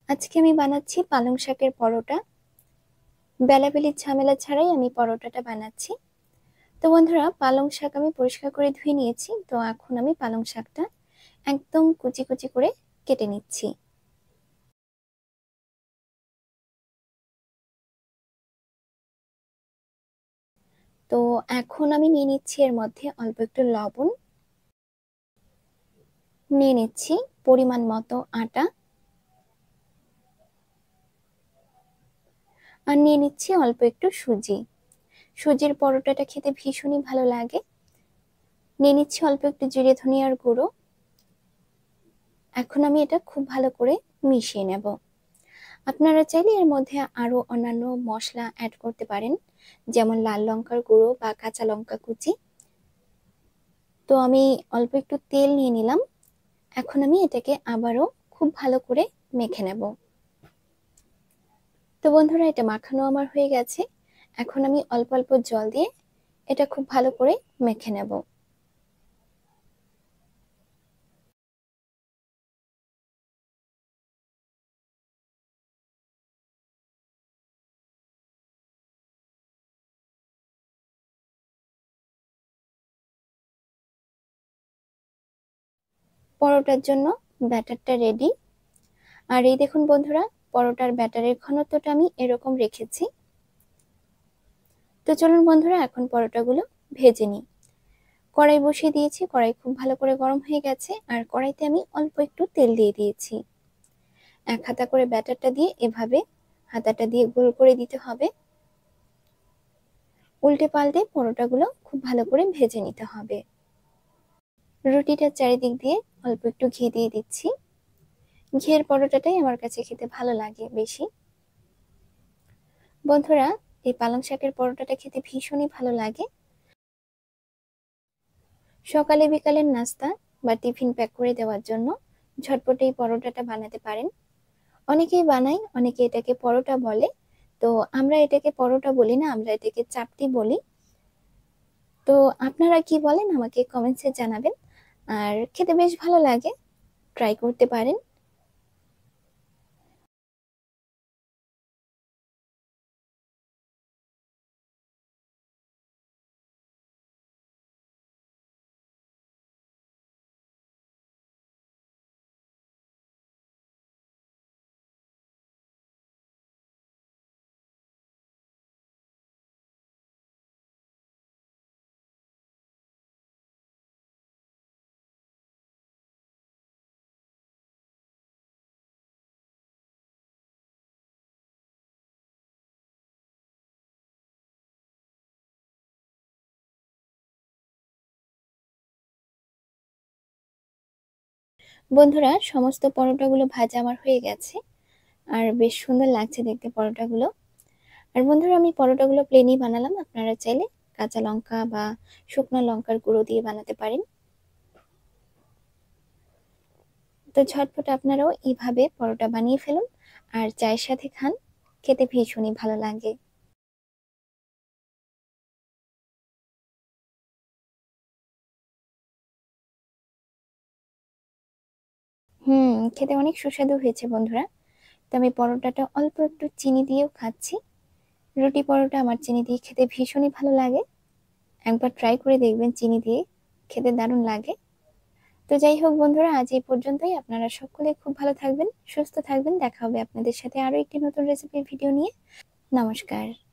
আজকে আমি বানাচ্ছি পালং শাকের পরোটা। বেলাবেলি ঝামেলা ছাড়াই আমি পরোটাটা বানাচ্ছি। তো বন্ধুরা, পালং শাক আমি পরিষ্কার করে ধুয়ে নিয়েছি। তো এখন আমি পালং শাকটা একদম কুচি কুচি করে কেটে নিচ্ছি। তো এখন আমি নিয়ে নিচ্ছি এর মধ্যে অল্প একটু লবণ, নিয়ে নিচ্ছি পরিমাণ মতো আটা, আর নিয়ে নিচ্ছি অল্প একটু সুজি। সুজির পরোটাটা খেতে ভীষণই ভালো লাগে। নিয়ে নিচ্ছি অল্প একটু জিরে ধনিয়ার গুঁড়ো। এখন আমি এটা খুব ভালো করে মিশিয়ে নেব। আপনারা চাইলে এর মধ্যে আরো অন্যান্য মশলা অ্যাড করতে পারেন, যেমন লাল লঙ্কার গুঁড়ো বা কাঁচা লঙ্কা কুচি। তো আমি অল্প একটু তেল নিয়ে নিলাম। এখন আমি এটাকে আবারও খুব ভালো করে মেখে নেব। তো বন্ধুরা, এটা মাখানো আমার হয়ে গেছে। এখন আমি অল্প অল্প জল দিয়ে এটা খুব ভালো করে মেখে নেব। পরোটার জন্য ব্যাটারটা রেডি। আর এই দেখুন বন্ধুরা, পরোটার ব্যাটারের ঘনত্বটা আমি এরকম রেখেছি। তো চলুন বন্ধুরা, এখন পরোটাগুলো ভেজে নিই। কড়াই বসিয়ে দিয়েছি, কড়াই খুব ভালো করে গরম হয়ে গেছে। আর কড়াইতে আমি অল্প একটু তেল দিয়ে দিয়েছি। এক হাতা করে ব্যাটারটা দিয়ে এভাবে হাতাটা দিয়ে গোল করে দিতে হবে। উল্টে পাল্টে পরোটাগুলো খুব ভালো করে ভেজে নিতে হবে। রুটিটার চারিদিক দিয়ে অল্প একটু ঘি দিয়ে দিচ্ছি। ঘিয়ের পরোটাটাই আমার কাছে খেতে ভালো লাগে বেশি। বন্ধুরা, এই পালং শাকের পরোটাটা খেতে ভীষণই ভালো লাগে। সকালে বিকালের নাস্তা বা টিফিন প্যাক করে দেওয়ার জন্য ঝটপট এই পরোটাটা বানাতে পারেন। অনেকেই বানায়, অনেকে এটাকে পরোটা বলে। তো আমরা এটাকে পরোটা বলি না, আমরা এটাকে চাপটি বলি। তো আপনারা কি বলেন আমাকে কমেন্টসে জানাবেন। আর খেতে বেশ ভালো লাগে, ট্রাই করতে পারেন। বন্ধুরা, সমস্ত পরোটাগুলো ভাজা আমার হয়ে গেছে। আর বেশ সুন্দর লাগছে দেখতে পরোটাগুলো। আর বন্ধুরা, আমি পরোটাগুলো প্লেনই বানালাম। আপনারা চাইলে কাঁচা লঙ্কা বা শুকনো লঙ্কার গুঁড়ো দিয়ে বানাতে পারেন। তো ঝটপট আপনারাও এইভাবে পরোটা বানিয়ে ফেলুন আর চায়ের সাথে খান, খেতে ভীষণই ভালো লাগে। খেতে অনেক সুস্বাদু হয়েছে বন্ধুরা। তো আমি পরোটাটা অল্প একটু চিনি দিয়েও খাচ্ছি। রুটি পরোটা আমার চিনি দিয়ে খেতে ভীষণই ভালো লাগে। একবার ট্রাই করে দেখবেন, চিনি দিয়ে খেতে দারুণ লাগে। তো যাই হোক বন্ধুরা, আজ এই পর্যন্তই। আপনারা সকলে খুব ভালো থাকবেন, সুস্থ থাকবেন। দেখা হবে আপনাদের সাথে আরো একটি নতুন রেসিপির ভিডিও নিয়ে। নমস্কার।